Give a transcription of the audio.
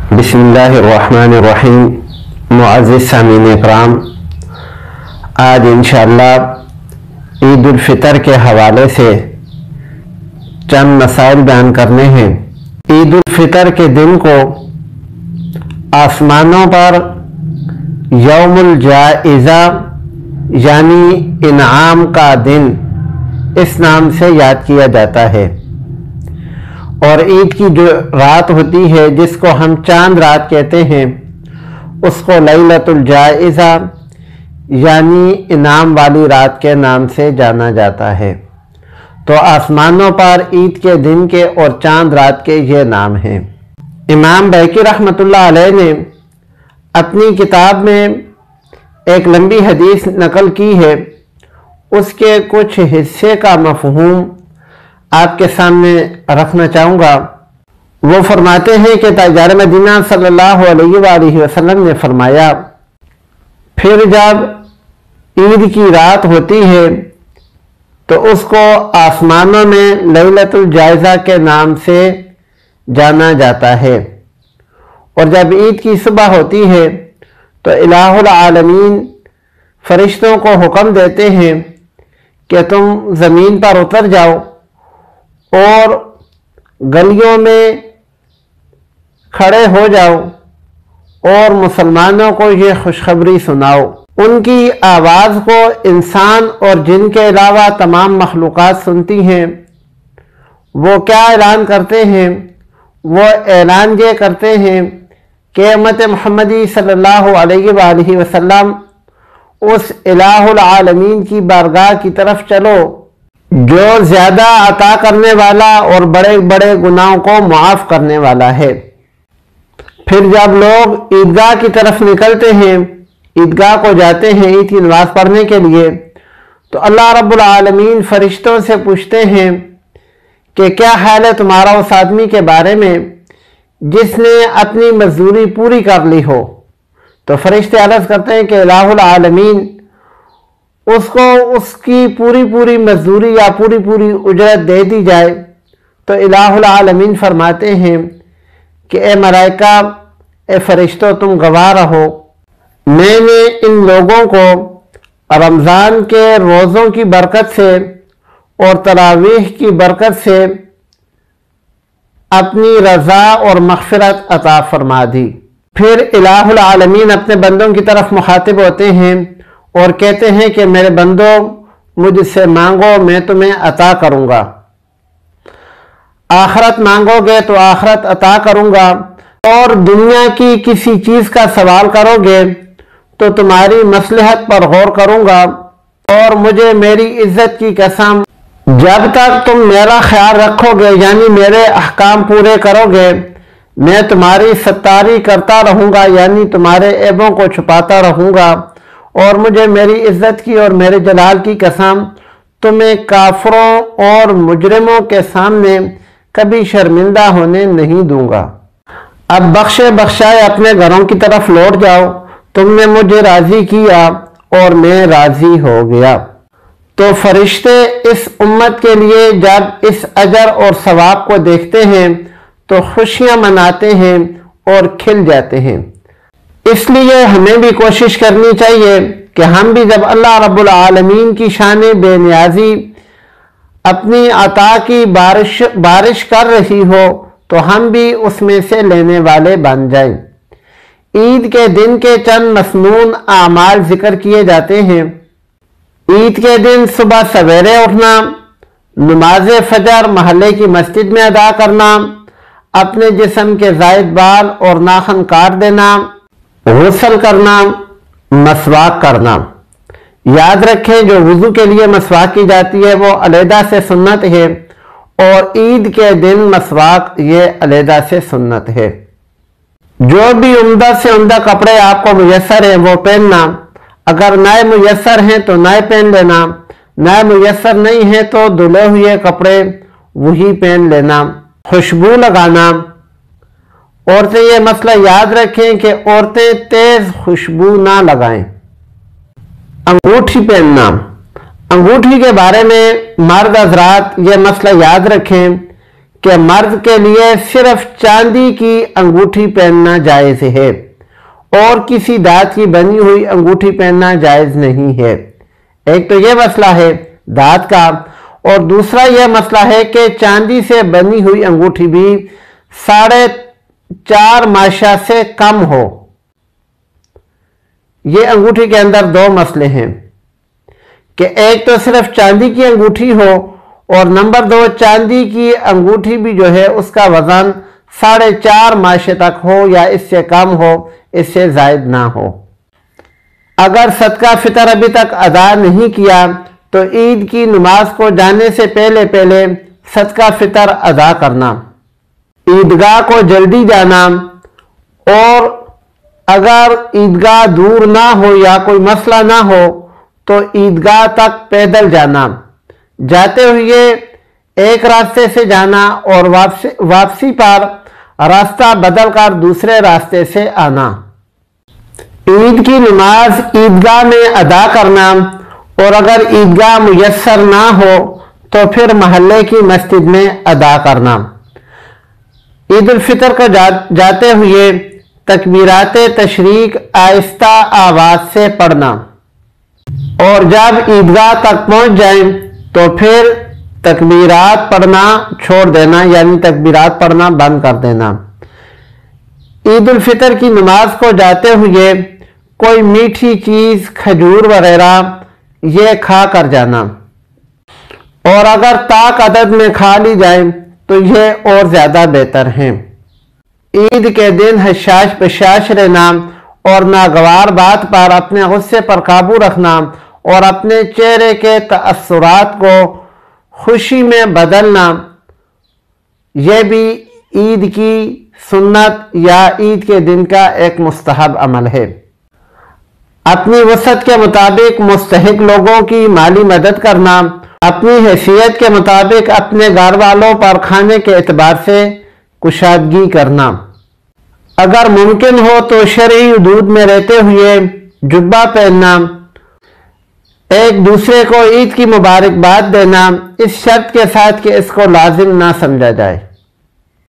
بسم اللہ الرحمن الرحیم۔ معزز سامعین اکرام، آج انشاءاللہ عید الفطر کے حوالے سے چند مسائل بیان کرنے ہیں۔ عید الفطر کے دن کو آسمانوں پر یوم الجائزہ یعنی انعام کا دن اس نام سے یاد کیا جاتا ہے، اور عید کی جو رات ہوتی ہے جس کو ہم چاند رات کہتے ہیں اس کو لیلۃ الجائزہ یعنی انعام والی رات کے نام سے جانا جاتا ہے۔ تو آسمانوں پر عید کے دن کے اور چاند رات کے یہ نام ہیں۔ امام بہقی رحمۃ اللہ علیہ نے اپنی کتاب میں ایک لمبی حدیث نقل کی ہے، اس کے کچھ حصے کا مفہوم آپ کے سامنے رکھنا چاہوں گا۔ وہ فرماتے ہیں کہ تاجدار مدینہ صلی اللہ علیہ وآلہ وسلم نے فرمایا، پھر جب عید کی رات ہوتی ہے تو اس کو آسمانوں میں لیلۃ الجائزہ کے نام سے جانا جاتا ہے، اور جب عید کی صبح ہوتی ہے تو الہ العالمین فرشتوں کو حکم دیتے ہیں کہ تم زمین پر اتر جاؤ اور گلیوں میں کھڑے ہو جاؤ اور مسلمانوں کو یہ خوشخبری سناؤ۔ ان کی آواز کو انسان اور جن کے علاوہ تمام مخلوقات سنتی ہیں۔ وہ کیا اعلان کرتے ہیں؟ وہ اعلان یہ کرتے ہیں کہ امت محمدی صلی اللہ علیہ وآلہ وسلم اس الہ العالمین کی بارگاہ کی طرف چلو جو زیادہ عطا کرنے والا اور بڑے بڑے گناہوں کو معاف کرنے والا ہے۔ پھر جب لوگ عیدگاہ کی طرف نکلتے ہیں، عیدگاہ کو جاتے ہیں عید کی نماز پڑھنے کے لیے، تو اللہ رب العالمین فرشتوں سے پوچھتے ہیں کہ کیا خیال ہے تمہارا اس آدمی کے بارے میں جس نے اپنی مزدوری پوری کر لی ہو؟ تو فرشتے عرض کرتے ہیں کہ الہ العالمین اس کو اس کی پوری مزدوری یا پوری اجرت دے دی جائے۔ تو الہ العالمین فرماتے ہیں کہ اے ملائکہ، اے فرشتوں، تم گواہ رہو، میں نے ان لوگوں کو رمضان کے روزوں کی برکت سے اور تراویح کی برکت سے اپنی رضا اور مغفرت عطا فرما دی۔ پھر الہ العالمین اپنے بندوں کی طرف مخاطب ہوتے ہیں اور کہتے ہیں کہ میرے بندو، مجھ سے مانگو، میں تمہیں عطا کروں گا۔ آخرت مانگو گے تو آخرت عطا کروں گا، اور دنیا کی کسی چیز کا سوال کرو گے تو تمہاری مصلحت پر غور کروں گا، اور مجھے میری عزت کی قسم جب تک تم میرا خیال رکھو گے یعنی میرے احکام پورے کرو گے، میں تمہاری ستاری کرتا رہوں گا یعنی تمہارے عیبوں کو چھپاتا رہوں گا، اور مجھے میری عزت کی اور میرے جلال کی قسم تمہیں کافروں اور مجرموں کے سامنے کبھی شرمندہ ہونے نہیں دوں گا۔ اب بخشے بخشائے اپنے گھروں کی طرف لوٹ جاؤ، تم نے مجھے راضی کیا اور میں راضی ہو گیا۔ تو فرشتے اس امت کے لیے جب اس اجر اور ثواب کو دیکھتے ہیں تو خوشیاں مناتے ہیں اور کھل جاتے ہیں۔ اس لیے ہمیں بھی کوشش کرنی چاہیے کہ ہم بھی جب اللہ رب العالمین کی شان بے نیازی اپنی عطا کی بارش کر رہی ہو تو ہم بھی اس میں سے لینے والے بن جائیں۔ عید کے دن کے چند مسنون اعمال ذکر کیے جاتے ہیں۔ عید کے دن صبح سویرے اٹھنا، نماز فجر محلے کی مسجد میں ادا کرنا، اپنے جسم کے زائد بال اور ناخن کاٹ دینا، غسل کرنا، مسواک کرنا۔ یاد رکھیں جو وضو کے لیے مسواک کی جاتی ہے وہ علیحدہ سے سنت ہے، اور عید کے دن مسواک یہ علیحدہ سے سنت ہے۔ جو بھی عمدہ سے عمدہ کپڑے آپ کو میسر ہیں وہ پہننا، اگر نئے میسر ہیں تو نئے پہن لینا، نئے میسر نہیں ہیں تو دھلے ہوئے کپڑے وہی پہن لینا۔ خوشبو لگانا، عورتیں یہ مسئلہ یاد رکھیں کہ عورتیں تیز خوشبو نہ لگائیں۔ انگوٹھی پہننا، انگوٹھی کے بارے میں مرد حضرات یہ مسئلہ یاد رکھیں کہ مرد کے لیے صرف چاندی کی انگوٹھی پہننا جائز ہے اور کسی دھات کی بنی ہوئی انگوٹھی پہننا جائز نہیں ہے۔ ایک تو یہ مسئلہ ہے دھات کا، اور دوسرا یہ مسئلہ ہے کہ چاندی سے بنی ہوئی انگوٹھی بھی 4.5 ماشا سے کم ہو۔ یہ انگوٹھی کے اندر دو مسئلے ہیں کہ ایک تو صرف چاندی کی انگوٹھی ہو، اور نمبر 2 چاندی کی انگوٹھی بھی جو ہے اس کا وزن 4.5 ماشے تک ہو یا اس سے کم ہو، اس سے زائد نہ ہو۔ اگر صدقہ فطر ابھی تک ادا نہیں کیا تو عید کی نماز کو جانے سے پہلے صدقہ فطر ادا کرنا، عیدگاہ کو جلدی جانا، اور اگر عیدگاہ دور نہ ہو یا کوئی مسئلہ نہ ہو تو عیدگاہ تک پیدل جانا، جاتے ہوئے ایک راستے سے جانا اور واپسی پر راستہ بدل کر دوسرے راستے سے آنا۔ عید کی نماز عیدگاہ میں ادا کرنا، اور اگر عیدگاہ میسر نہ ہو تو پھر محلے کی مسجد میں ادا کرنا۔ عید الفطر کو جاتے ہوئے تکبیرات تشریق آہستہ آواز سے پڑھنا، اور جب عیدگاہ تک پہنچ جائیں تو پھر تکبیرات پڑھنا چھوڑ دینا، یعنی تکبیرات پڑھنا بند کر دینا۔ عید الفطر کی نماز کو جاتے ہوئے کوئی میٹھی چیز، کھجور وغیرہ یہ کھا کر جانا، اور اگر طاق عدد میں کھا لی جائے تو یہ اور زیادہ بہتر ہیں۔ عید کے دن حشاش بشاش رہنا اور ناگوار بات پر اپنے غصے پر قابو رکھنا اور اپنے چہرے کے تاثرات کو خوشی میں بدلنا، یہ بھی عید کی سنت یا عید کے دن کا ایک مستحب عمل ہے۔ اپنی وسعت کے مطابق مستحق لوگوں کی مالی مدد کرنا، اپنی حیثیت کے مطابق اپنے گھر والوں پر کھانے کے اعتبار سے کشادگی کرنا، اگر ممکن ہو تو شرعی حدود میں رہتے ہوئے جبہ پہننا، ایک دوسرے کو عید کی مبارکباد دینا، اس شرط کے ساتھ کہ اس کو لازم نہ سمجھا جائے۔